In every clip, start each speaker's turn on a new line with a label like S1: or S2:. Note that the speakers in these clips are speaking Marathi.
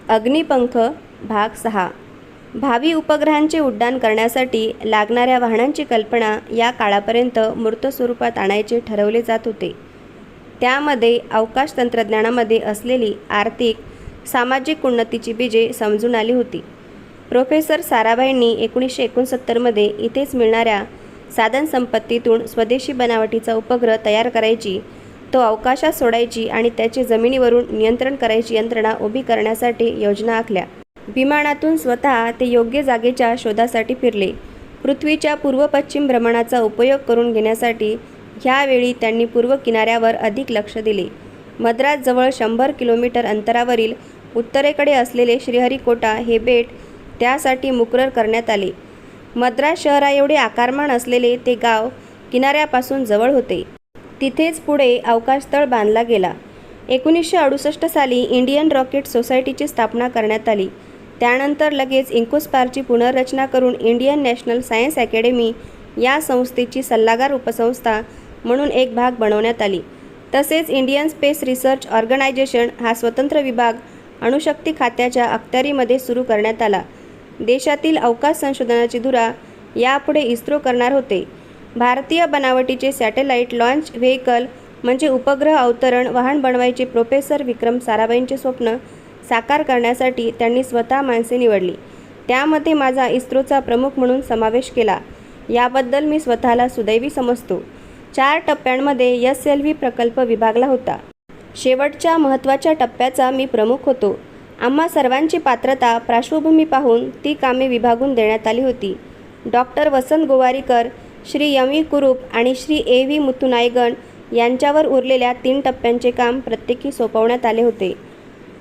S1: अग्निपंख भाग 6. भावी उपग्रहांचे उड्डाण करण्यासाठी लागणाऱ्या वाहनांची कल्पना या काळापर्यंत मूर्त स्वरूपात आणायचे ठरवले जात होते. त्यामध्ये अवकाश तंत्रज्ञानामध्ये असलेली आर्थिक सामाजिक उन्नतीची बीजे समजून आली होती. प्रोफेसर साराभाईंनी 1969मध्ये इथेच मिळणाऱ्या साधनसंपत्तीतून स्वदेशी बनावटीचा उपग्रह तयार करायची, तो अवकाशात सोडायची आणि त्याचे जमिनीवरून नियंत्रण करायची यंत्रणा उभी करण्यासाठी योजना आखल्या. विमानातून स्वतः ते योग्य जागेच्या शोधासाठी फिरले. पृथ्वीच्या पूर्व-पश्चिम भ्रमणाचा उपयोग करून घेण्यासाठी ह्यावेळी त्यांनी पूर्व किनाऱ्यावर अधिक लक्ष दिले. मद्रासजवळ 100 किलोमीटर अंतरावरील उत्तरेकडे असलेले श्रीहरिकोटा हे बेट त्यासाठी मुकरर करण्यात आले. मद्रास शहराएवढे आकारमान असलेले ते गाव किनाऱ्यापासून जवळ होते. तिथेच पुढे अवकाशतळ बांधला गेला. 1968 साली इंडियन रॉकेट सोसायटीची स्थापना करण्यात आली. त्यानंतर लगेच इंकोस्पारची पुनर्रचना करून इंडियन नॅशनल सायन्स अकॅडमी या संस्थेची सल्लागार उपसंस्था म्हणून एक भाग बनवण्यात आली. तसेच इंडियन स्पेस रिसर्च ऑर्गनायझेशन हा स्वतंत्र विभाग अणुशक्ती खात्याच्या अखत्यारीमध्ये सुरू करण्यात आला. देशातील अवकाश संशोधनाची धुरा यापुढे इस्रो करणार होते. भारतीय बनावटीचे सॅटेलाईट लॉन्च व्हेइकल म्हणजे उपग्रह अवतरण वाहन बनवायचे प्रोफेसर विक्रम साराभाईंचे स्वप्न साकार करण्यासाठी त्यांनी स्वतः माणसे निवडली. त्यामध्ये माझा इस्रोचा प्रमुख म्हणून समावेश केला. याबद्दल मी स्वतःला सुदैवी समजतो. 4 टप्प्यांमध्ये SLV प्रकल्प विभागला होता. शेवटच्या महत्त्वाच्या टप्प्याचा मी प्रमुख होतो. आम्हा सर्वांची पात्रता पार्श्वभूमी पाहून ती कामे विभागून देण्यात आली होती. डॉक्टर वसंत गोवारीकर, श्री M.V. कुरूप आणि श्री A.V. मुथुनायगन यांच्यावर उरलेल्या 3 टप्प्यांचे काम प्रत्येकी सोपवण्यात आले होते.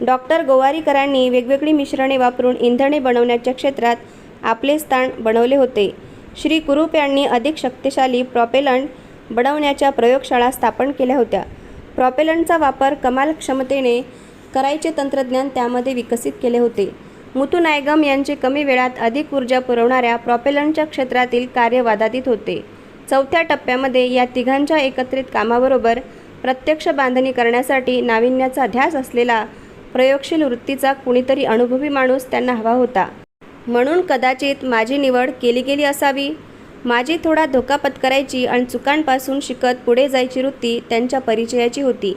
S1: डॉक्टर गोवारीकरांनी वेगवेगळी मिश्रणे वापरून इंधने बनवण्याच्या क्षेत्रात आपले स्थान बनवले होते. श्री कुरूप यांनी अधिक शक्तिशाली प्रॉपेलंट बनवण्याच्या प्रयोगशाळा स्थापन केल्या होत्या. प्रॉपेलंटचा वापर कमाल क्षमतेने करायचे तंत्रज्ञान त्यामध्ये विकसित केले होते. मुथुनायगम यांचे कमी वेळात अधिक ऊर्जा पुरवणाऱ्या प्रॉपेलंटच्या क्षेत्रातील कार्य वादातीत होते. 4थ्या टप्प्यामध्ये या तिघांच्या एकत्रित कामाबरोबर प्रत्यक्ष बांधणी करण्यासाठी नाविन्याचा ध्यास असलेला प्रयोगशील वृत्तीचा कुणीतरी अनुभवी माणूस त्यांना हवा होता. म्हणून कदाचित माझी निवड केली गेली असावी. माझी थोडा धोका पत्करायची आणि चुकांपासून शिकत पुढे जायची वृत्ती त्यांच्या परिचयाची होती.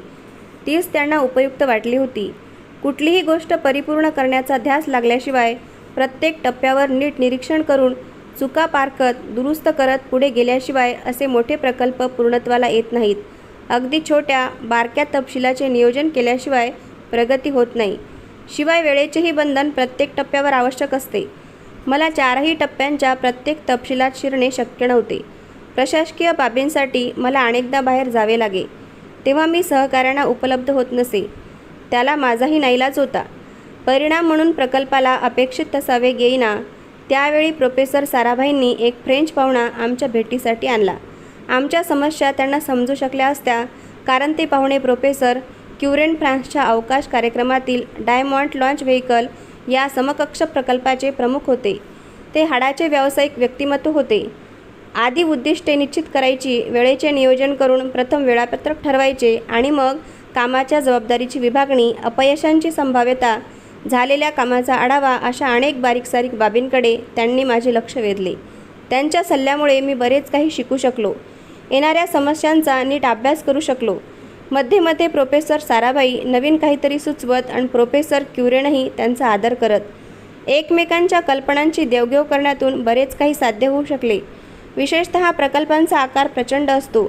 S1: तीच त्यांना उपयुक्त वाटली होती. कुठलीही गोष्ट परिपूर्ण करण्याचा ध्यास लागल्याशिवाय प्रत्येक टप्प्यावर नीट निरीक्षण करून चुका पारखत दुरुस्त करत पुढे गेल्याशिवाय असे मोठे प्रकल्प पूर्णत्वाला येत नाहीत. अगदी छोट्या बारक्या तपशिलाचे नियोजन केल्याशिवाय प्रगती होत नाही. शिवाय वेळेचेही बंधन प्रत्येक टप्प्यावर आवश्यक असते. मला 4ही टप्प्यांच्या प्रत्येक तपशिलात शिरणे शक्य नव्हते. प्रशासकीय बाबींसाठी मला अनेकदा बाहेर जावे लागे. तेव्हा मी सहकाऱ्यांना उपलब्ध होत नसे. त्याला माझाही नाईलाज होता. परिणाम म्हणून प्रकल्पाला अपेक्षित तसा वेग येईना. त्यावेळी प्रोफेसर साराभाईंनी एक फ्रेंच पाहुणा आमच्या भेटीसाठी आणला. आमच्या समस्या त्यांना समजू शकल्या असत्या, कारण ते पाहुणे प्रोफेसर क्युरेन फ्रान्सच्या अवकाश कार्यक्रमातील डायमॉन्ट लॉन्च व्हेइकल या समकक्ष प्रकल्पाचे प्रमुख होते. ते हाडाचे व्यावसायिक व्यक्तिमत्व होते. आधी उद्दिष्टे निश्चित करायची, वेळेचे नियोजन करून प्रथम वेळापत्रक ठरवायचे आणि मग कामाच्या जबाबदारीची विभागणी, अपयशांची संभाव्यता, झालेल्या कामाचा आढावा अशा अनेक बारीकसारीक बाबींकडे त्यांनी माझे लक्ष वेधले. त्यांच्या सल्ल्यामुळे मी बरेच काही शिकू शकलो. येणाऱ्या समस्यांचा नीट अभ्यास करू शकलो. मध्ये मध्ये प्रोफेसर साराभाई नवीन काहीतरी सुचवत आणि प्रोफेसर क्युरेनही त्यांचा आदर करत. एकमेकांच्या कल्पनांची देवघेव करण्यातून बरेच काही साध्य होऊ शकले. विशेषतः प्रकल्पांचा आकार प्रचंड असतो,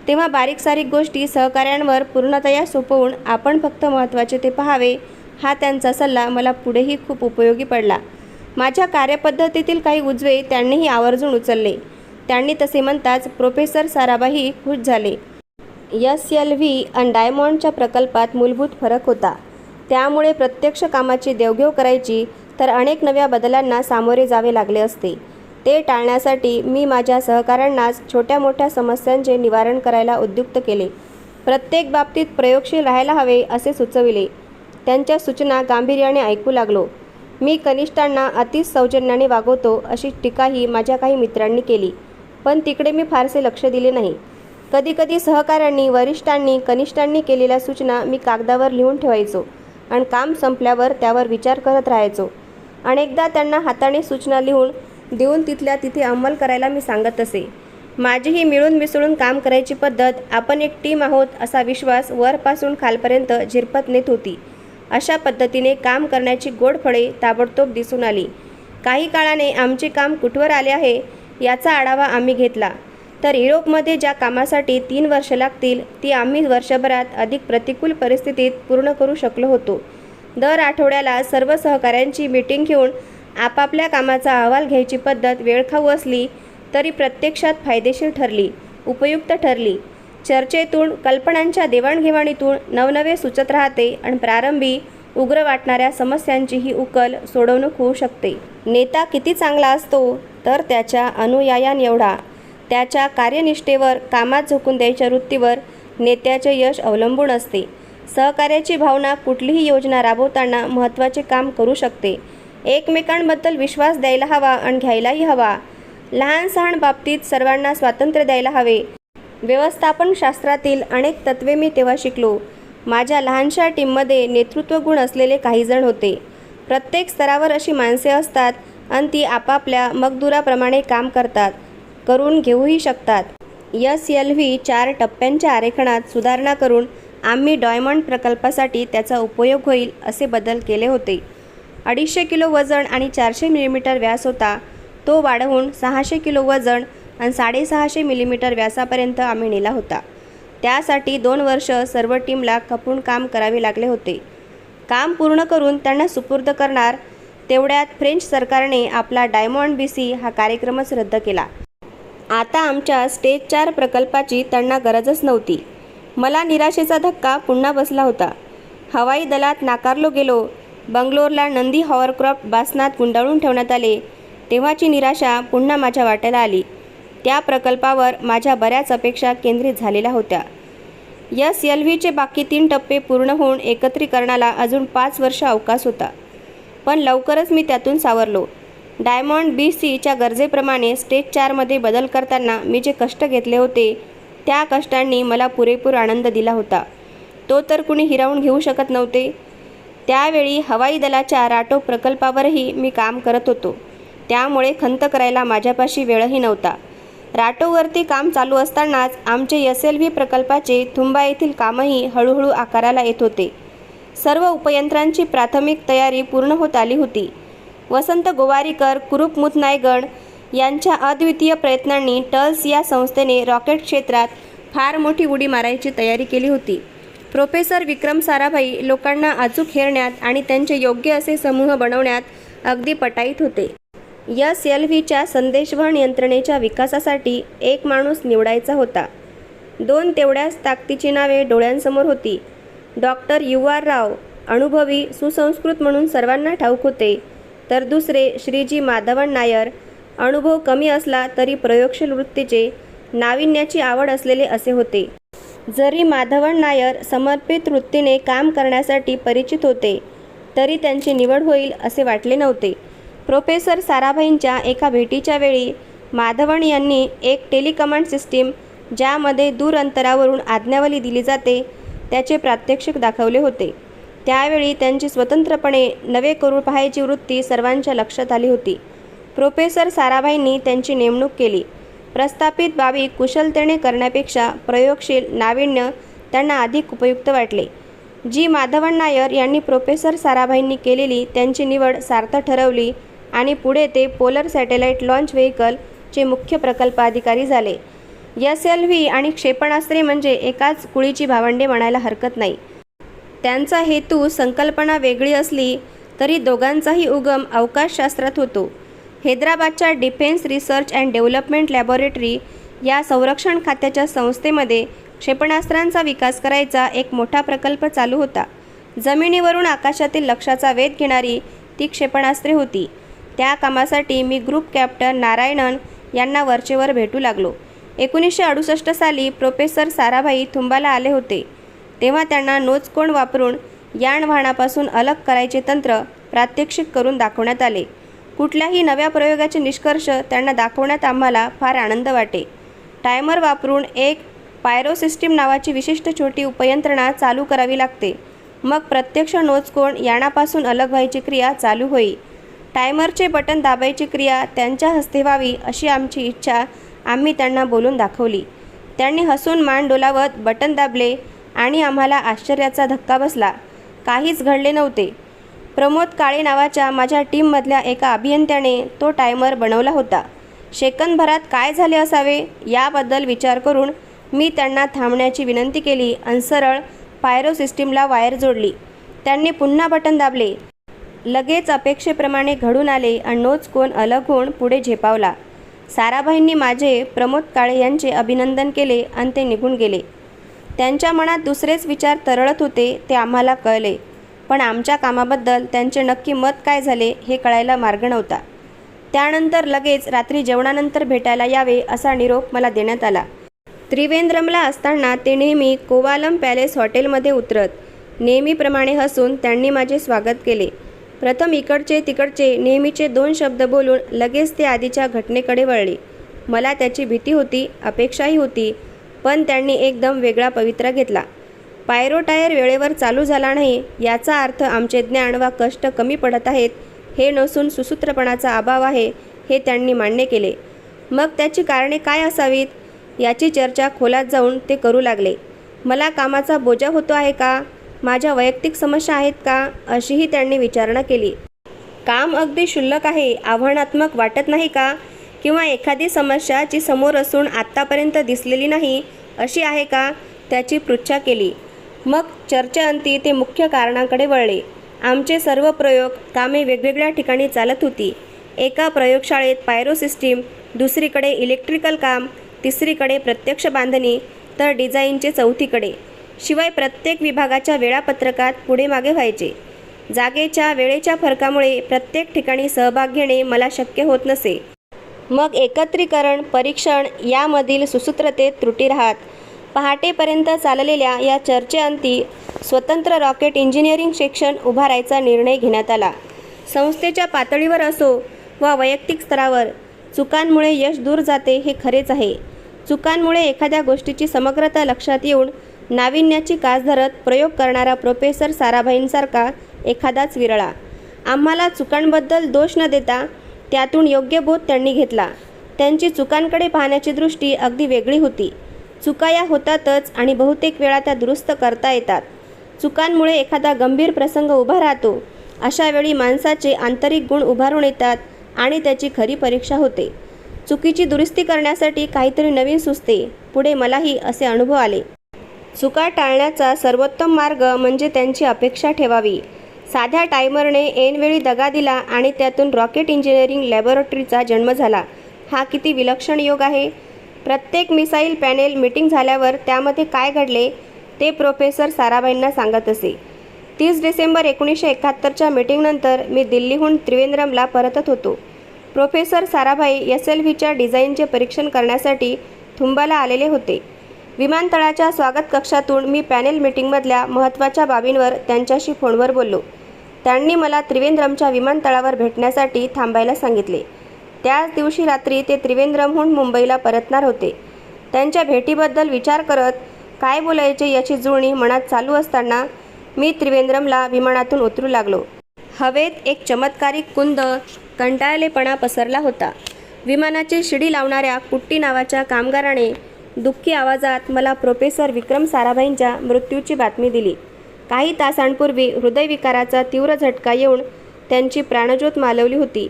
S1: तेव्हा बारीकसारीक गोष्टी सहकाऱ्यांवर पूर्णतया सोपवून आपण फक्त महत्त्वाचे ते पाहावे, हा त्यांचा सल्ला मला पुढेही खूप उपयोगी पडला. माझ्या कार्यपद्धतीतील काही उजवे त्यांनीही आवर्जून उचलले. त्यांनी तसे म्हणताच प्रोफेसर साराभाई खुश झाले. SLV आणि डायमॉन्डच्या प्रकल्पात मूलभूत फरक होता. त्यामुळे प्रत्यक्ष कामाची देवघेव करायची तर अनेक नव्या बदलांना सामोरे जावे लागले असते. ते टाळण्यासाठी मी माझ्या सहकाऱ्यांनाच छोट्या मोठ्या समस्यांचे निवारण करायला उद्युक्त केले. प्रत्येक बाबतीत प्रयोगशील राहायला हवे असे सुचविले. त्यांच्या सूचना गांभीर्याने ऐकू लागलो. मी कनिष्ठांना अतिच सौजन्याने वागवतो अशी टीकाही माझ्या काही मित्रांनी केली, पण तिकडे मी फारसे लक्ष दिले नाही. कधीकधी सहकाऱ्यांनी, वरिष्ठांनी, कनिष्ठांनी केलेल्या सूचना मी कागदावर लिहून ठेवायचो. आणि काम संपल्यावर त्यावर विचार करत राहायचो. अनेकदा त्यांना हाताने सूचना लिहून देऊन तिथल्या तिथे अंमल करायला मी सांगत असे. माझी ही मिळून मिसळून काम करायची पद्धत, आपण एक टीम आहोत असा विश्वास वरपासून खालपर्यंत झिरपत नेत होती. अशा पद्धतीने काम करण्याची गोड फळे ताबडतोब दिसून आली. काही काळाने आमचे काम कुठवर आले आहे याचा आढावा आम्ही घेतला, तर युरोपमध्ये ज्या कामासाठी 3 वर्ष लागतील ती आम्ही वर्षभरात अधिक प्रतिकूल परिस्थितीत पूर्ण करू शकलो होतो. दर आठवड्याला सर्व सहकाऱ्यांची मीटिंग घेऊन आपापल्या कामाचा अहवाल घ्यायची पद्धत वेळखाऊ असली तरी प्रत्यक्षात फायदेशीर ठरली, उपयुक्त ठरली. चर्चेतून, कल्पनांच्या देवाणघेवाणीतून नवनवे सुचत राहते आणि प्रारंभी उग्र वाटणाऱ्या समस्यांचीही उकल सोडवणूक होऊ शकते. नेता किती चांगला असतो तर त्याच्या अनुयायांएवढा त्याच्या कार्यनिष्ठेवर, कामात झोकून द्यायच्या वृत्तीवर नेत्याचे यश अवलंबून असते. सहकार्याची भावना कुठलीही योजना राबवताना महत्त्वाचे काम करू शकते. एकमेकांबद्दल विश्वास द्यायला हवा आणि घ्यायलाही हवा. लहान सहान बाबतीत सर्वांना स्वातंत्र्य द्यायला हवे. व्यवस्थापन शास्त्रातील अनेक तत्त्वे मी तेव्हा शिकलो. माझ्या लहानशा टीममध्ये नेतृत्व गुण असलेले काही जण होते. प्रत्येक स्तरावर अशी माणसे असतात आणि ती आपापल्या मकदुराप्रमाणे काम करतात, करून घेऊही शकतात. SLV 4 टप्प्यांच्या आरेखनात सुधारणा करून आम्ही डायमंड प्रकल्पासाठी त्याचा उपयोग होईल असे बदल केले होते. 250 किलो वजन आणि 400 मिलीमीटर व्यास होता. तो वाढवून 600 किलो वजन आणि 650 मिलीमीटर व्यासापर्यंत आम्ही नेला होता. त्यासाठी 2 वर्ष सर्व टीमला खपून काम करावे लागले होते. काम पूर्ण करून त्यांना सुपूर्द करणार तेवढ्यात फ्रेंच सरकारने आपला डायमंड BC हा कार्यक्रमच रद्द केला. आता आमच्या स्टेज 4 प्रकल्पाची त्यांना गरजच नव्हती. मला निराशेचा धक्का पुन्हा बसला होता. हवाई दलात नाकारलो गेलो. बंगलोरला नंदी हॉवरक्राफ्ट बासनात गुंडाळून ठेवण्यात आले. तेव्हाची निराशा पुन्हा माझ्या वाट्याला आली. त्या प्रकल्पावर माझ्या बऱ्याच अपेक्षा केंद्रित झालेल्या होत्या. SLVचे बाकी 3 टप्पे पूर्ण होऊन एकत्रीकरणाला अजून 5 वर्ष अवकाश होता. पण लवकरच मी त्यातून सावरलो. डायमंड BCच्या गरजेप्रमाणे स्टेज 4मध्ये बदल करताना मी जे कष्ट घेतले होते त्या कष्टांनी मला पुरेपूर आनंद दिला होता. तो तर कुणी हिरावून घेऊ शकत नव्हते. त्यावेळी हवाई दलाच्या राटो प्रकल्पावरही मी काम करत होतो. त्यामुळे खंत करायला माझ्यापाशी वेळही नव्हता. राटोवरती काम चालू असतानाच आमचे SLV प्रकल्पाचे थुंबा येथील कामही हळूहळू आकाराला येत होते. सर्व उपयंत्रांची प्राथमिक तयारी पूर्ण होत आली होती. वसंत गोवारीकर, कुरूप मुथनायगड यांच्या अद्वितीय प्रयत्नांनी टल्स या संस्थेने रॉकेट क्षेत्रात फार मोठी उडी मारायची तयारी केली होती. प्रोफेसर विक्रम साराभाई लोकांना अचूक हेरण्यात आणि त्यांचे योग्य असे समूह बनवण्यात अगदी पटाईत होते. SLVच्या संदेशवहन यंत्रणेच्या विकासासाठी एक माणूस निवडायचा होता. 2 तेवढ्याच ताकदीची नावे डोळ्यांसमोर होती. डॉक्टर UR राव, अनुभवी, सुसंस्कृत म्हणून सर्वांना ठाऊक होते, तर दुसरे श्रीजी माधवन नायर, अनुभव कमी असला तरी प्रयोगशील वृत्तीचे, नाविन्याची आवड असलेले असे होते. जरी माधवन नायर समर्पित वृत्तीने काम करण्यासाठी परिचित होते तरी त्यांची निवड होईल असे वाटले नव्हते. प्रोफेसर साराभाईंच्या एका भेटीच्या वेळी माधवन यांनी एक टेलिकमांड सिस्टीम ज्यामध्ये दूर अंतरावरून आज्ञावली दिली जाते त्याचे प्रात्यक्षिक दाखवले होते. त्यावेळी त्यांची स्वतंत्रपणे नवे करून पाहायची वृत्ती सर्वांच्या लक्षात आली होती. प्रोफेसर साराभाईंनी त्यांची नेमणूक केली. प्रस्थापित बाबी कुशलतेने करण्यापेक्षा प्रयोगशील नाविन्य त्यांना अधिक उपयुक्त वाटले. जी माधवन नायर यांनी प्रोफेसर साराभाईंनी केलेली त्यांची निवड सार्थ ठरवली आणि पुढे ते पोलर सॅटेलाईट लॉन्च व्हेकलचे मुख्य प्रकल्प अधिकारी झाले. SLV आणि क्षेपणास्त्रे म्हणजे एकाच कुळीची भावंडे म्हणायला हरकत नाही. त्यांचा हेतू, संकल्पना वेगळी असली तरी दोघांचाही उगम अवकाशशास्त्रात होतो. हैदराबादच्या defence research and development laboratory या संरक्षण खात्याच्या संस्थेमध्ये क्षेपणास्त्रांचा विकास करायचा एक मोठा प्रकल्प चालू होता. जमिनीवरून आकाशातील लक्ष्याचा वेध घेणारी ती क्षेपणास्त्रे होती. त्या कामासाठी मी ग्रुप कॅप्टन नारायणन यांना वरचेवर भेटू लागलो. 1968 साली प्रोफेसर साराभाई थुंबाला आले होते. तेव्हा त्यांना नोचकोण वापरून यानवाहनापासून अलग करायचे तंत्र प्रात्यक्षिक करून दाखवण्यात आले. कुठल्याही नव्या प्रयोगाचे निष्कर्ष त्यांना दाखवण्यात आम्हाला फार आनंद वाटे. टायमर वापरून एक पायरो सिस्टीम नावाची विशिष्ट छोटी उपयंत्रणा चालू करावी लागते. मग प्रत्यक्ष नोचकोण यानापासून अलग व्हायची क्रिया चालू होई. टायमरचे बटन दाबायची क्रिया त्यांच्या हस्ते व्हावी अशी आमची इच्छा आम्ही त्यांना बोलून दाखवली. त्यांनी हसून मान डोलावत बटन दाबले आणि आम्हाला आश्चर्याचा धक्का बसला. काहीच घडले नव्हते. प्रमोद काळे नावाच्या माझ्या टीममधल्या एका अभियंत्याने तो टायमर बनवला होता. सेकंदभरात काय झाले असावे याबद्दल विचार करून मी त्यांना थांबण्याची विनंती केली आणि सरळ पायरो सिस्टीमला वायर जोडली. त्यांनी पुन्हा बटन दाबले. लगेच अपेक्षेप्रमाणे घडून आले आणि नोचकोन अलग होऊन पुढे झेपावला. साराभाईंनी माझे, प्रमोद काळे यांचे अभिनंदन केले आणि ते निघून गेले. त्यांच्या मनात दुसरेच विचार तरळत होते ते आम्हाला कळले, पण आमच्या कामाबद्दल त्यांचे नक्की मत काय झाले हे कळायला मार्ग नव्हता. त्यानंतर लगेच रात्री जेवणानंतर भेटायला यावे असा निरोप मला देण्यात आला. त्रिवेंद्रमला असताना ते नेहमी कोवालम पॅलेस हॉटेलमध्ये उतरत. नेहमीप्रमाणे हसून त्यांनी माझे स्वागत केले. प्रथम इकडचे तिकडचे नेहमीचे 2 शब्द बोलून लगेच ते आधीच्या घटनेकडे वळले. मला त्याची भीती होती, अपेक्षाही होती, पण त्यांनी एकदम वेगळा पवित्रा घेतला. पायरो टायर वेळेवर चालू झाला नाही याचा अर्थ आमचे ज्ञान वा कष्ट कमी पडत आहेत हे नसून सुसूत्रपणाचा अभाव आहे हे त्यांनी मान्य केले. मग त्याची कारणे काय असावीत याची चर्चा खोलात जाऊन ते करू लागले. मला कामाचा बोजा होतो आहे का, माझ्या वैयक्तिक समस्या आहेत का अशीही त्यांनी विचारणा केली. काम अगदी क्षुल्लक आहे, आव्हानात्मक वाटत नाही का, किंवा एखादी समस्या जी समोर असून आत्तापर्यंत दिसलेली नाही अशी आहे का त्याची पृच्छा केली. मग चर्चेअंती ते मुख्य कारणाकडे वळले. आमचे सर्व प्रयोग, कामे वेगवेगळ्या ठिकाणी चालत होती. एका प्रयोगशाळेत पायरो सिस्टीम, दुसरीकडे इलेक्ट्रिकल काम, तिसरीकडे प्रत्यक्ष बांधणी, तर डिझाईनचे चौथीकडे. शिवाय प्रत्येक विभागाच्या वेळापत्रकात पुढे मागे व्हायचे. जागेच्या वेळेच्या फरकामुळे प्रत्येक ठिकाणी सहभाग घेणे मला शक्य होत नसे. मग एकत्रीकरण, परीक्षण यामधील सुसूत्रतेत त्रुटी राहत. पहाटेपर्यंत चाललेल्या या चर्चेअंती स्वतंत्र रॉकेट इंजिनिअरिंग सेक्शन उभारायचा निर्णय घेण्यात आला. संस्थेच्या पातळीवर असो वा वैयक्तिक स्तरावर चुकांमुळे यश दूर जाते हे खरेच आहे. चुकांमुळे एखाद्या गोष्टीची समग्रता लक्षात येऊन नाविन्याची कास धरत प्रयोग करणारा प्रोफेसर साराभाईंसारखा एखादाच विरळा. आम्हाला चुकांबद्दल दोष न देता त्यातून योग्य बोध त्यांनी घेतला. त्यांची चुकांकडे पाहण्याची दृष्टी अगदी वेगळी होती. चुका या होतातच आणि बहुतेक वेळा त्या दुरुस्त करता येतात. चुकांमुळे एखादा गंभीर प्रसंग उभा राहतो. अशा वेळी माणसाचे आंतरिक गुण उभारून येतात आणि त्याची खरी परीक्षा होते. चुकीची दुरुस्ती करण्यासाठी काहीतरी नवीन सुचते. पुढे मलाही असे अनुभव आले. चुका टाळण्याचा सर्वोत्तम मार्ग म्हणजे त्यांची अपेक्षा ठेवावी. साध्या टायमरने ऐनवेळी दगा दिला आणि त्यातून रॉकेट इंजिनिअरिंग लॅबोरेटरीचा जन्म झाला. हा किती विलक्षण योग आहे. प्रत्येक मिसाईल पॅनेल मीटिंग झाल्यावर त्यामध्ये काय घडले ते प्रोफेसर साराभाईंना सांगत असे. 30 डिसेंबर 1971च्या मीटिंगनंतर मी दिल्लीहून त्रिवेंद्रमला परतत होतो. प्रोफेसर साराभाई SLVच्या डिझाईनचे परीक्षण करण्यासाठी थुंबाला आलेले होते. विमानतळाच्या स्वागत कक्षातून मी पॅनेल मीटिंगमधल्या महत्त्वाच्या बाबींवर त्यांच्याशी फोनवर बोललो. त्यांनी मला त्रिवेंद्रमच्या विमानतळावर भेटण्यासाठी थांबायला सांगितले. त्याच दिवशी रात्री ते त्रिवेंद्रमहून मुंबईला परतणार होते. त्यांच्या भेटीबद्दल विचार करत काय बोलायचे याची जुळणी मनात चालू असताना मी त्रिवेंद्रमला विमानातून उतरू लागलो. हवेत एक चमत्कारिक कुंद कंटाळलेपणा पसरला होता. विमानाची शिडी लावणाऱ्या कुट्टी नावाच्या कामगाराने दुःखी आवाजात मला प्रोफेसर विक्रम साराभाईंच्या मृत्यूची बातमी दिली. काही तासांपूर्वी हृदयविकाराचा तीव्र झटका येऊन त्यांची प्राणज्योत मालवली होती.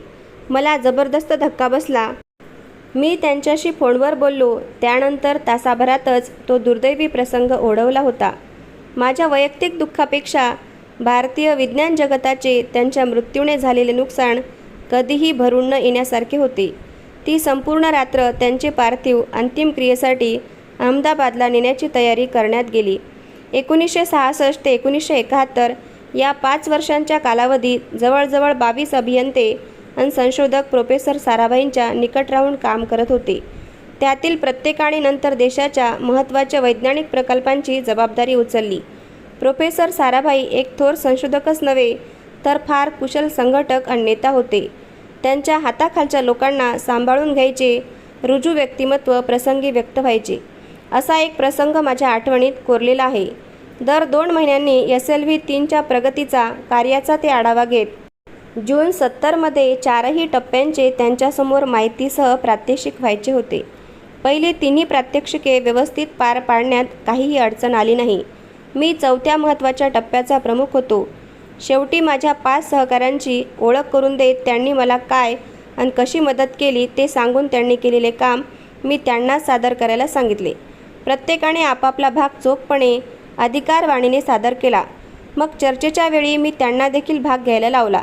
S1: मला जबरदस्त धक्का बसला. मी त्यांच्याशी फोनवर बोललो. त्यानंतर तासाभरातच तो दुर्दैवी प्रसंग ओढवला होता. माझ्या वैयक्तिक दुःखापेक्षा भारतीय विज्ञान जगताचे त्यांच्या मृत्यूने झालेले नुकसान कधीही भरून न येण्यासारखे होते. ती संपूर्ण रात्र त्यांचे पार्थिव अंतिम क्रियेसाठी अहमदाबादला नेण्याची तयारी करण्यात गेली. 1966 ते 1971 या 5 वर्षांच्या कालावधीत जवळजवळ 22 अभियंते आणि संशोधक प्रोफेसर साराभाईंच्या निकट राहून काम करत होते. त्यातील प्रत्येकाने नंतर देशाच्या महत्त्वाच्या वैज्ञानिक प्रकल्पांची जबाबदारी उचलली. प्रोफेसर साराभाई एक थोर संशोधकच नव्हे तर फार कुशल संघटक आणि नेता होते. त्यांच्या हाताखालच्या लोकांना सांभाळून घ्यायचे रुजू व्यक्तिमत्व प्रसंगी व्यक्त व्हायचे. असा एक प्रसंग माझ्या आठवणीत कोरलेला आहे. दर 2 महिन्यांनी SLV 3च्या प्रगतीचा कार्याचा ते आढावा घेत. जून 70 मध्ये 4ही टप्प्यांचे त्यांच्यासमोर माहितीसह प्रात्यक्षिक व्हायचे होते. पहिली 3ही प्रात्यक्षिके व्यवस्थित पार पाडण्यात काहीही अडचण आली नाही. मी 4थ्या महत्त्वाच्या टप्प्याचा प्रमुख होतो. शेवटी माझ्या 5 सहकाऱ्यांची ओळख करून देत त्यांनी मला काय आणि कशी मदत केली ते सांगून त्यांनी केलेले काम मी त्यांना सादर करायला सांगितले. प्रत्येकाने आपापला भाग चोखपणे अधिकारवाणीने सादर केला. मग चर्चेच्या वेळी मी त्यांना देखील भाग घ्यायला लावला.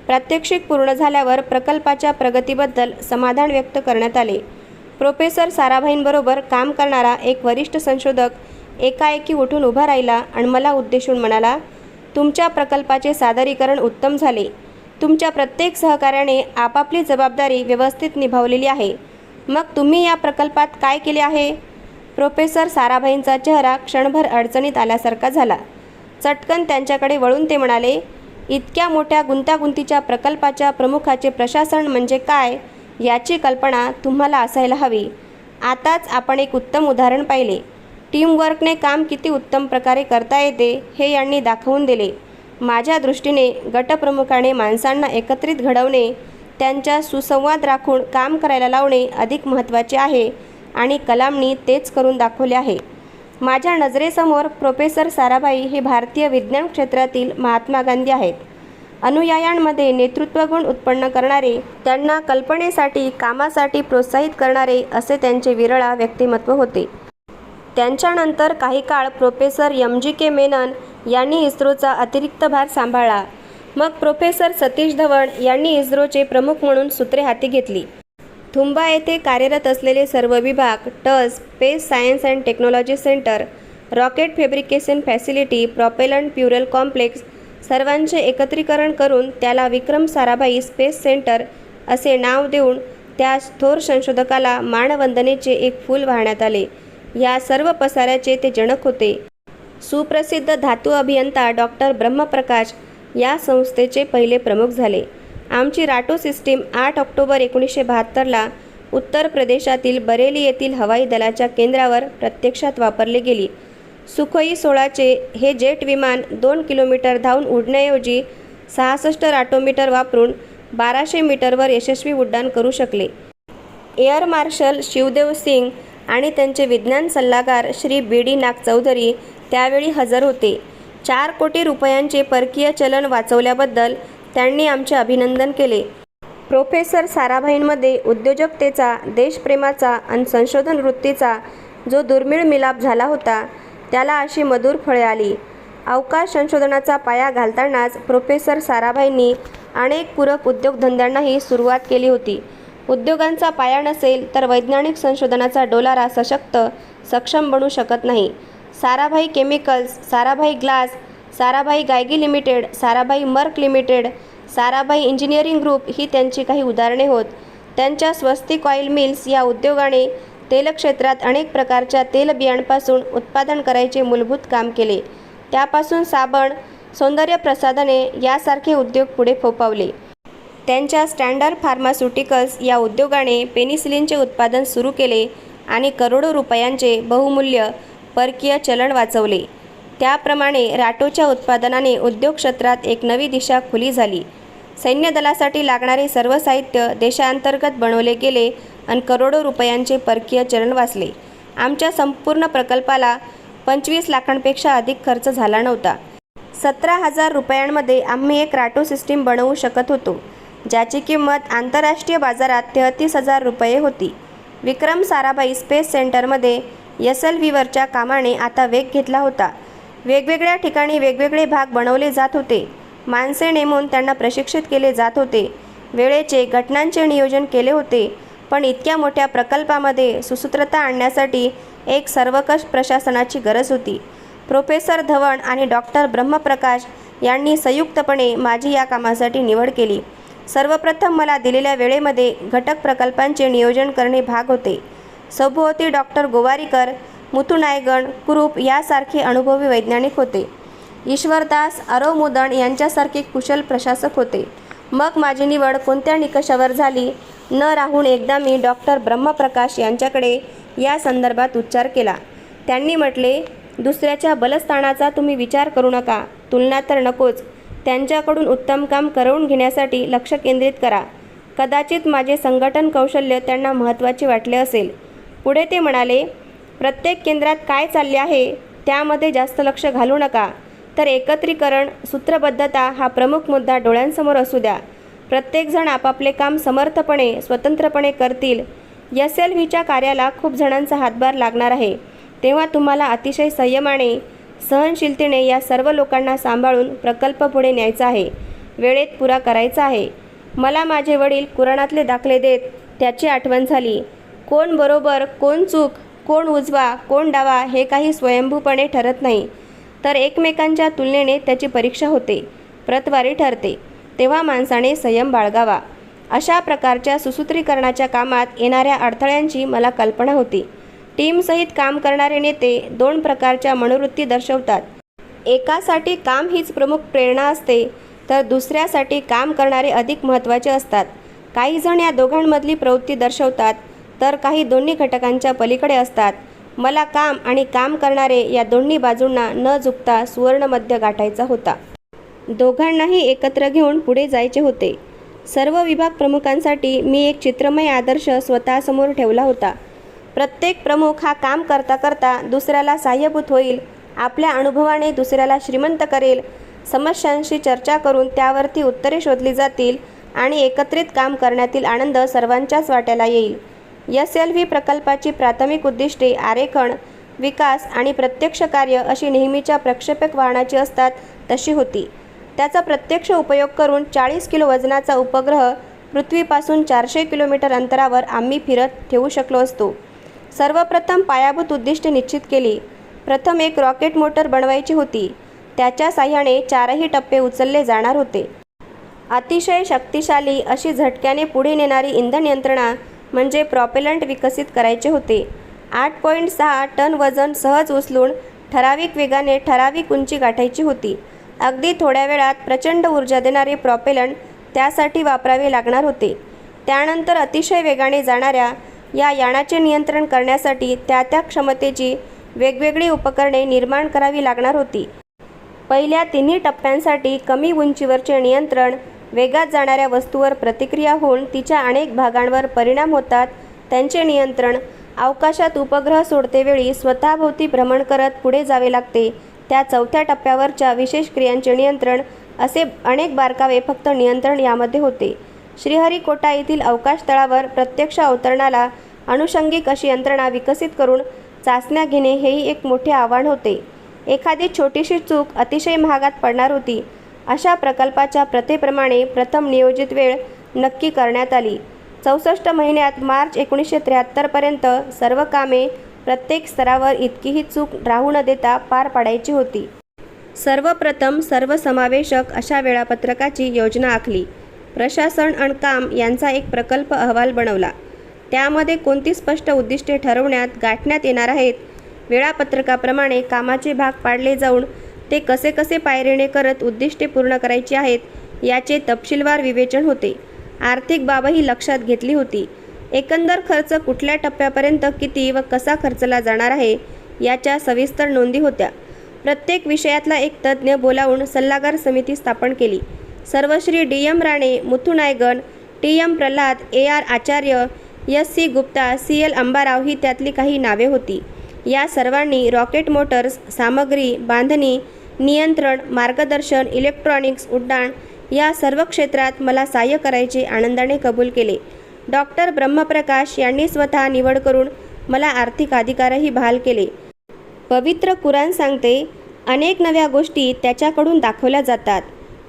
S1: प्रात्यक्षिक पूर्ण झाल्यावर प्रकल्पाच्या प्रगतीबद्दल समाधान व्यक्त करण्यात आले. प्रोफेसर साराभाईंबरोबर काम करणारा एक वरिष्ठ संशोधक एकाएकी उठून उभा राहिला आणि मला उद्देशून म्हणाला, तुमच्या प्रकल्पाचे सादरीकरण उत्तम झाले. तुमच्या प्रत्येक सहकार्याने आपापली जबाबदारी व्यवस्थित निभावलेली आहे. मग तुम्ही या प्रकल्पात काय केले आहे? प्रोफेसर साराभाईंचा चेहरा क्षणभर अडचणीत आल्यासारखा झाला. चटकन त्यांच्याकडे वळून ते म्हणाले, इतक्या मोठ्या गुंतागुंतीच्या प्रकल्पाच्या प्रमुखाचे प्रशासन म्हणजे काय याची कल्पना तुम्हाला असायला हवी. आताच आपण एक उत्तम उदाहरण पाहिले. टीमवर्कने काम किती उत्तम प्रकारे करता येते हे यांनी दाखवून दिले. माझ्या दृष्टीने गटप्रमुखाने माणसांना एकत्रित घडवणे, त्यांच्या सुसंवाद राखून काम करायला लावणे अधिक महत्त्वाचे आहे आणि कलामनी तेच करून दाखवले आहे. माझ्या नजरेसमोर प्रोफेसर साराभाई हे भारतीय विज्ञान क्षेत्रातील महात्मा गांधी आहेत. अनुयायांमध्ये नेतृत्वगुण उत्पन्न करणारे, त्यांना कल्पनेसाठी कामासाठी प्रोत्साहित करणारे असे त्यांचे विरळा व्यक्तिमत्व होते. त्यांच्यानंतर काही काळ प्रोफेसर MGK मेनन यांनी इस्रोचा अतिरिक्त भार सांभाळला. मग प्रोफेसर सतीश धवन यांनी इस्रोचे प्रमुख म्हणून सूत्रे हाती घेतली. थुंबा येथे कार्यरत असलेले सर्व विभाग, टस, space science and technology centre, rocket fabrication facility, propellant fuel complex सर्वांचे एकत्रीकरण करून त्याला विक्रम साराभाई स्पेस सेंटर असे नाव देऊन त्या थोर संशोधकाला मानवंदनेचे एक फूल वाहण्यात आले. या सर्व पसाऱ्याचे ते जनक होते. सुप्रसिद्ध धातू अभियंता डॉक्टर ब्रह्मप्रकाश या संस्थेचे पहिले प्रमुख झाले. आमची राटो सिस्टीम 8 ऑक्टोबर 1972ला उत्तर प्रदेशातील बरेली येथील हवाई दलाच्या केंद्रावर प्रत्यक्षात वापरली गेली. सुखोई 16चे हे जेट विमान 2 किलोमीटर धावून उडण्याऐवजी 66 राटोमीटर वापरून 1200 मीटरवर यशस्वी उड्डाण करू शकले. एअर मार्शल शिवदेव सिंग आणि त्यांचे विज्ञान सल्लागार श्री BD नागचौधरी त्यावेळी हजर होते. 4 कोटी रुपयांचे परकीय चलन वाचवल्याबद्दल त्यांनी आमचे अभिनंदन केले. प्रोफेसर साराभाईंमध्ये उद्योजकतेचा, देशप्रेमाचा आणि संशोधन वृत्तीचा जो दुर्मिळ मिलाप झाला होता त्याला अशी मधुर फळे आली. अवकाश संशोधनाचा पाया घालतानाच प्रोफेसर साराभाईंनी अनेक पूरक उद्योगधंद्यांनाही सुरुवात केली होती. उद्योगांचा पाया नसेल तर वैज्ञानिक संशोधनाचा डोलारा सशक्त, सक्षम बनू शकत नाही. Sarabhai chemicals, Sarabhai glass, Sarabhai Geigy limited, Sarabhai मर्क लिमिटेड, साराभाई इंजिनिअरिंग ग्रुप ही त्यांची काही उदाहरणे होत. त्यांच्या स्वस्तिक ऑइल मिल्स या उद्योगाने तेलक्षेत्रात अनेक प्रकारच्या तेलबियांपासून उत्पादन करायचे मूलभूत काम केले. त्यापासून साबण, सौंदर्य प्रसाधने यासारखे उद्योग पुढे फोपावले. त्यांच्या स्टँडर्ड फार्मास्युटिकल्स या उद्योगाने पेनिसिलिनचे उत्पादन सुरू केले आणि करोडो रुपयांचे बहुमूल्य परकीय चलन वाचवले. त्याप्रमाणे राटोच्या उत्पादनाने उद्योग क्षेत्रात एक नवी दिशा खुली झाली. सैन्य दलासाठी लागणारे सर्व साहित्य देशांतर्गत बनवले गेले आणि करोडो रुपयांचे परकीय चलन वाचले. आमच्या संपूर्ण प्रकल्पाला 25 लाखांपेक्षा अधिक खर्च झाला नव्हता. 17,000 रुपयांमध्ये आम्ही एक राटो सिस्टीम बनवू शकत होतो, ज्याची किंमत आंतरराष्ट्रीय बाजारात 33,000 रुपये होती. विक्रम साराभाई स्पेस सेंटरमध्ये SLVवरच्या कामाने आता वेग घेतला होता. वेगवेगळ्या ठिकाणी वेगवेगळे भाग बनवले जात होते. माणसे नेमून त्यांना प्रशिक्षित केले जात होते. वेळेचे, घटनांचे नियोजन केले होते. पण इतक्या मोठ्या प्रकल्पामध्ये सुसूत्रता आणण्यासाठी एक सर्वकष प्रशासनाची गरज होती. प्रोफेसर धवन आणि डॉक्टर ब्रह्मप्रकाश यांनी संयुक्तपणे माझी या कामासाठी निवड केली. सर्वप्रथम मला दिलेल्या वेळेमध्ये घटक प्रकल्पांचे नियोजन करणे भाग होते. सभोवती डॉक्टर गोवारीकर, मुथुनायगण, कुरूप यासारखे अनुभवी वैज्ञानिक होते. ईश्वरदास, आरव मुदण यांच्यासारखे कुशल प्रशासक होते. मग माझी निवड कोणत्या निकषावर झाली न राहून एकदा मी डॉक्टर ब्रह्मप्रकाश यांच्याकडे या संदर्भात उच्चार केला. त्यांनी म्हटले, दुसऱ्याच्या बलस्थानाचा तुम्ही विचार करू नका, तुलना तर नकोच. त्यांच्याकडून उत्तम काम करवून घेण्यासाठी लक्ष केंद्रित करा. कदाचित माझे संघटन कौशल्य त्यांना महत्त्वाचे वाटले असेल. पुढे ते म्हणाले, प्रत्येक केंद्रात काय चालले आहे त्यामध्ये जास्त लक्ष घालू नका, तर एकत्रीकरण, सूत्रबद्धता हा प्रमुख मुद्दा डोळ्यांसमोर असू द्या. प्रत्येकजण आपापले काम समर्थपणे, स्वतंत्रपणे करतील. SLVच्या कार्याला खूप जणांचा हातभार लागणार आहे, तेव्हा तुम्हाला अतिशय संयमाने, सहनशीलतेने या सर्व लोकांना सांभाळून प्रकल्प पुढे न्यायचा आहे, वेळेत पुरा करायचा आहे. मला माझे वडील कुराणातले दाखले देत त्याची आठवण झाली. कोण बरोबर, कोण चूक, कोण उजवा, कोण डावा हे काही स्वयंभूपणे ठरत नाही, तर एकमेकांच्या तुलनेने त्याची परीक्षा होते, प्रतवारी ठरते. तेव्हा माणसाने संयम बाळगावा. अशा प्रकारच्या सुसूत्रीकरणाच्या कामात येणाऱ्या अडथळ्यांची मला कल्पना होती. टीमसहित काम करणारे नेते 2 प्रकारच्या मनोवृत्ती दर्शवतात. एकासाठी काम हीच प्रमुख प्रेरणा असते, तर दुसऱ्यासाठी काम करणारे अधिक महत्त्वाचे असतात. काही जण या दोघांमधली प्रवृत्ती दर्शवतात, तर काही दोन्ही घटकांच्या पलीकडे असतात. मला काम आणि काम करणारे या दोन्ही बाजूंना न झुकता सुवर्णमध्य गाठायचा होता. दोघांनाही एकत्र घेऊन पुढे जायचे होते. सर्व विभाग प्रमुखांसाठी मी एक चित्रमय आदर्श स्वतःसमोर ठेवला होता. प्रत्येक प्रमुख हा काम करता करता दुसऱ्याला सहाय्यभूत होईल, आपल्या अनुभवाने दुसऱ्याला श्रीमंत करेल, समस्यांशी चर्चा करून त्यावरती उत्तरे शोधली जातील आणि एकत्रित काम करण्यातील आनंद सर्वांच्याच वाट्याला येईल. SLV प्रकल्पाची प्राथमिक उद्दिष्टे आरेखन, विकास आणि प्रत्यक्ष कार्य अशी नेहमीच्या प्रक्षेपक वाहनाची असतात तशी होती. त्याचा प्रत्यक्ष उपयोग करून 40 किलो वजनाचा उपग्रह पृथ्वीपासून 400 किलोमीटर अंतरावर आम्ही फिरत ठेवू शकलो असतो. सर्वप्रथम पायाभूत उद्दिष्टे निश्चित केली. प्रथम एक रॉकेट मोटर बनवायची होती. त्याच्या साह्याने 4ही टप्पे उचलले जाणार होते. अतिशय शक्तिशाली अशी झटक्याने पुढे नेणारी इंधन यंत्रणा म्हणजे प्रॉपेलंट विकसित करायचे होते. 8.6 टन वजन सहज उचलून ठराविक वेगाने ठराविक उंची गाठायची होती. अगदी थोड्या वेळात प्रचंड ऊर्जा देणारे प्रॉपेलंट त्यासाठी वापरावे लागणार होते. त्यानंतर अतिशय वेगाने जाणाऱ्या या यानाचे नियंत्रण करण्यासाठी त्या क्षमतेची वेगवेगळी उपकरणे निर्माण करावी लागणार होती. पहिल्या 3 टप्प्यांसाठी कमी उंचीवरचे नियंत्रण, वेगात जाणाऱ्या वस्तूवर प्रतिक्रिया होऊन तिच्या अनेक भागांवर परिणाम होतात त्यांचे नियंत्रण, अवकाशात उपग्रह सोडतेवेळी स्वतःभोवती भ्रमण करत पुढे जावे लागते त्या 4थ्या टप्प्यावरच्या विशेष क्रियांचे नियंत्रण, असे अनेक बारकावे फक्त नियंत्रण यामध्ये होते. श्रीहरिकोटा येथील अवकाश तळावर प्रत्यक्ष अवतरणाला अनुषंगिक अशी यंत्रणा विकसित करून चाचण्या घेणे हेही एक मोठे आव्हान होते. एखादी छोटीशी चूक अतिशय महागात पडणार होती. अशा प्रकल्पाच्या प्रथेप्रमाणे प्रथम नियोजित वेळ नक्की करण्यात आली. 64 महिन्यात मार्च 1973 पर्यंत सर्व कामे प्रत्येक स्तरावर इतकीही चूक राहू न देता पार पाडायची होती. सर्वप्रथम सर्वसमावेशक अशा वेळापत्रकाची योजना आखली. प्रशासन आणि काम यांचा एक प्रकल्प अहवाल बनवला. त्यामध्ये कोणती स्पष्ट उद्दिष्टे ठरवण्यात गाठण्यात येणार आहेत, वेळापत्रकाप्रमाणे कामाचे भाग पाडले जाऊन ते कसे कसे पायरीने करत उद्दिष्टे पूर्ण करायची आहेत याचे तपशीलवार विवेचन होते. आर्थिक बाबही लक्षात घेतली होती. एकंदर खर्च कुठल्या टप्प्यापर्यंत किती व कसा खर्चला जाणार आहे याच्या सविस्तर नोंदी होत्या. प्रत्येक विषयातला एक तज्ज्ञ बोलावून सल्लागार समिती स्थापन केली. सर्वश्री DM Rane, Muthu Nayagan, TM Pralhad, AR आचार्य, SC गुप्ता, CL अंबाराव ही त्यातली काही नावे होती. या सर्वांनी रॉकेट मोटर्स, सामग्री, बांधणी, नियंत्रण, मार्गदर्शन, इलेक्ट्रॉनिक्स, उड्डाण या सर्व क्षेत्रात मला सहाय्य करायचे आनंदाने कबूल केले. डॉक्टर ब्रह्मप्रकाश यांनी स्वतः निवड करून मला आर्थिक अधिकारही बहाल केले. पवित्र कुराण सांगते, अनेक नव्या गोष्टी त्याच्याकडून दाखवल्या जातात.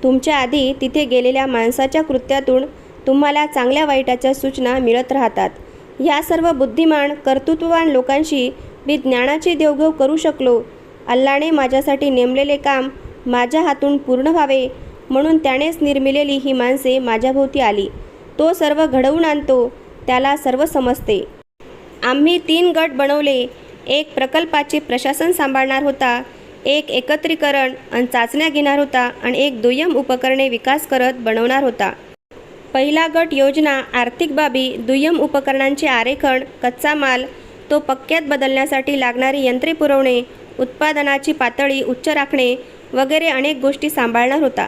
S1: तुमच्या आधी तिथे गेलेल्या माणसाच्या कृत्यातून तुम्हाला चांगल्या वाईटाच्या सूचना मिळत राहतात. ह्या सर्व बुद्धिमान, कर्तृत्ववान लोकांशी मी ज्ञानाची देवघेव करू शकलो. अल्लाने माझ्यासाठी नेमलेले काम माझ्या हातून पूर्ण व्हावे म्हणून त्यानेच निर्मिलेली ही माणसे माझ्याभोवती आली. तो सर्व घडवून आणतो, त्याला सर्व समजते. आम्ही 3 गट बनवले. एक प्रकल्पाचे प्रशासन सांभाळणार होता, एक एकत्रीकरण आणि चाचण्या घेणार होता आणि एक दुय्यम उपकरणे विकास करत बनवणार होता. पहिला गट योजना, आर्थिक बाबी, दुय्यम उपकरणांचे आरेखन, कच्चा माल, तो पक्क्यात बदलण्यासाठी लागणारी यंत्रे पुरवणे उत्पादनाची पातळी उच्च राखणे वगैरे अनेक गोष्टी सांभाळणार होता.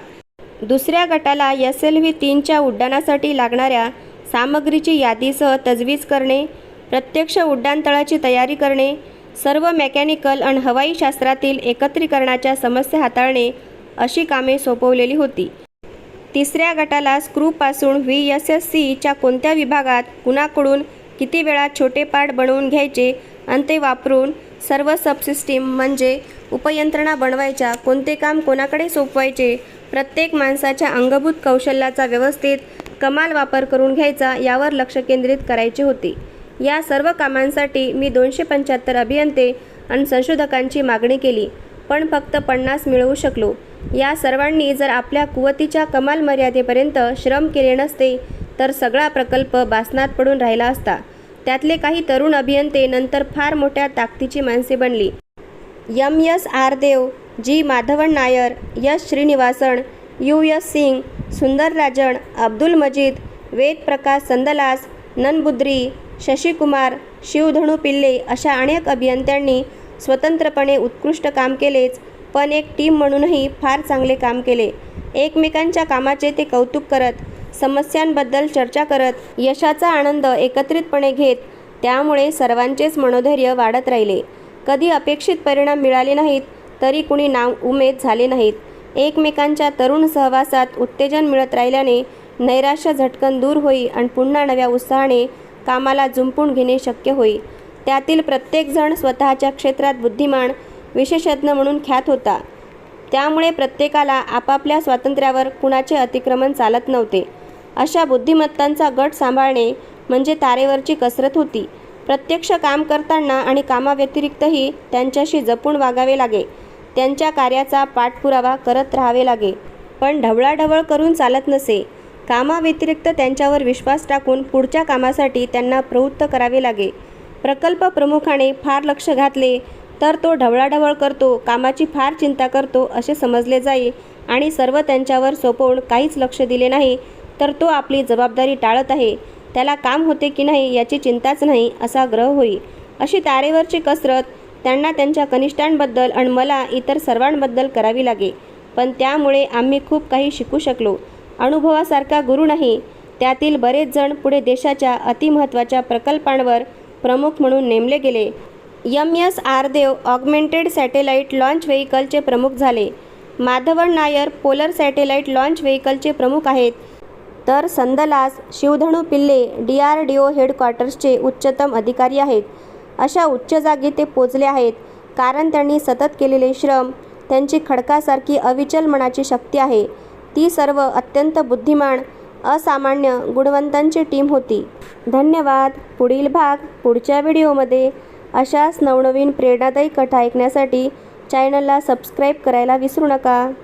S1: दुसऱ्या गटाला SLV-3च्या उड्डाणासाठी लागणाऱ्या सामग्रीची यादीसह तजवीज करणे, प्रत्यक्ष उड्डाणतळाची तयारी करणे, सर्व मेकॅनिकल आणि हवाई शास्त्रातील एकत्रीकरणाच्या समस्या हाताळणे अशी कामे सोपवलेली होती. तिसऱ्या गटाला स्क्रूपासून VSS-C च्या कोणत्या विभागात कुणाकडून किती वेळा छोटे पार्ट बनवून घ्यायचे आणि ते वापरून सर्व सबसिस्टीम म्हणजे उपयंत्रणा बनवायच्या, कोणते काम कोणाकडे सोपवायचे, प्रत्येक माणसाच्या अंगभूत कौशल्याचा व्यवस्थित कमाल वापर करून घ्यायचा यावर लक्ष केंद्रित करायचे होते. या सर्व कामांसाठी मी 275 अभियंते आणि संशोधकांची मागणी केली, पण फक्त 50 मिळवू शकलो. या सर्वांनी जर आपल्या कुवतीच्या कमाल मर्यादेपर्यंत श्रम केले नसते तर सगळा प्रकल्प बासनात पडून राहिला असता. त्यातले काही तरुण अभियंते नंतर फार मोठ्या ताकदीची माणसे बनली. MS आरदेव, G Madhavan Nair, S Srinivasan, US Singh, Soundararajan, Abdul मजीद, वेद प्रकाश संदलास, ननबुद्री, शशिकुमार, शिवधणू पिल्ले अशा अनेक अभियंत्यांनी स्वतंत्रपणे उत्कृष्ट काम केलेच, पण एक टीम म्हणूनही फार चांगले काम केले. एकमेकांच्या कामाचे ते कौतुक करत, समस्यांबद्दल चर्चा करत, यशाचा आनंद एकत्रितपणे घेत. त्यामुळे सर्वांचेच मनोधैर्य वाढत राहिले. कधी अपेक्षित परिणाम मिळाले नाहीत तरी कुणी नाउमेद झाले नाहीत. एकमेकांच्या तरुण सहवासात उत्तेजन मिळत राहिल्याने नैराश्य झटकन दूर होई आणि पुन्हा नव्या उत्साहाने कामाला जुंपून घेणे शक्य होई. त्यातील प्रत्येकजण स्वतःच्या क्षेत्रात बुद्धिमान, विशेषज्ञ म्हणून ख्यात होता. त्यामुळे प्रत्येकाला आपापल्या स्वातंत्र्यावर कुणाचे अतिक्रमण चालत नव्हते. अशा बुद्धिमत्तांचा गट सांभाळणे म्हणजे तारेवरची कसरत होती. प्रत्यक्ष काम करताना आणि कामाव्यतिरिक्तही त्यांच्याशी जपून वागावे लागे. त्यांच्या कार्याचा पाठपुरावा करत राहावे लागे. पण ढवळाढवळ करून चालत नसे. कामाव्यतिरिक्त त्यांच्यावर विश्वास टाकून पुढच्या कामासाठी त्यांना प्रवृत्त करावे लागे. प्रकल्प प्रमुखाने फार लक्ष घातले तर तो ढवळाढवळ करतो, कामाची फार चिंता करतो असे समजले जाई आणि सर्व त्यांच्यावर सोपवून काहीच लक्ष दिले नाही तर तो आपली जबाबदारी टाळत आहे, त्याला काम होते की नाही याची चिंताच नाही असा ग्रह होई. अशी तारेवरची कसरत त्यांना त्यांच्या कनिष्ठांबद्दल आणि मला इतर सर्वांबद्दल करावी लागे. पण त्यामुळे आम्ही खूप काही शिकू शकलो. अनुभवासारखा गुरु नाही. त्यातील बरेच जण पुढे देशाच्या अतिमहत्त्वाच्या प्रकल्पांवर प्रमुख म्हणून नेमले गेले. MS आरदेव ऑगमेंटेड सॅटेलाईट लॉन्च व्हेइकलचे प्रमुख झाले. Madhavan Nair polar satellite launch व्हेइकलचे प्रमुख आहेत, तर संदलास, शिवधणू पिल्ले DRDO हेडक्वार्टर्सचे उच्चतम अधिकारी आहेत. अशा उच्च जागी ते पोचले आहेत कारण त्यांनी सतत केलेले श्रम, त्यांची खडकासारखी अविचल मनाची शक्ती आहे. ती सर्व अत्यंत बुद्धिमान, असामान्य गुणवंतांची टीम होती. धन्यवाद. पुढील भाग पुढच्या व्हिडिओमध्ये. अशाच नवनवीन प्रेरणादायी कथा ऐकण्यासाठी चॅनलला सबस्क्राईब करायला विसरू नका.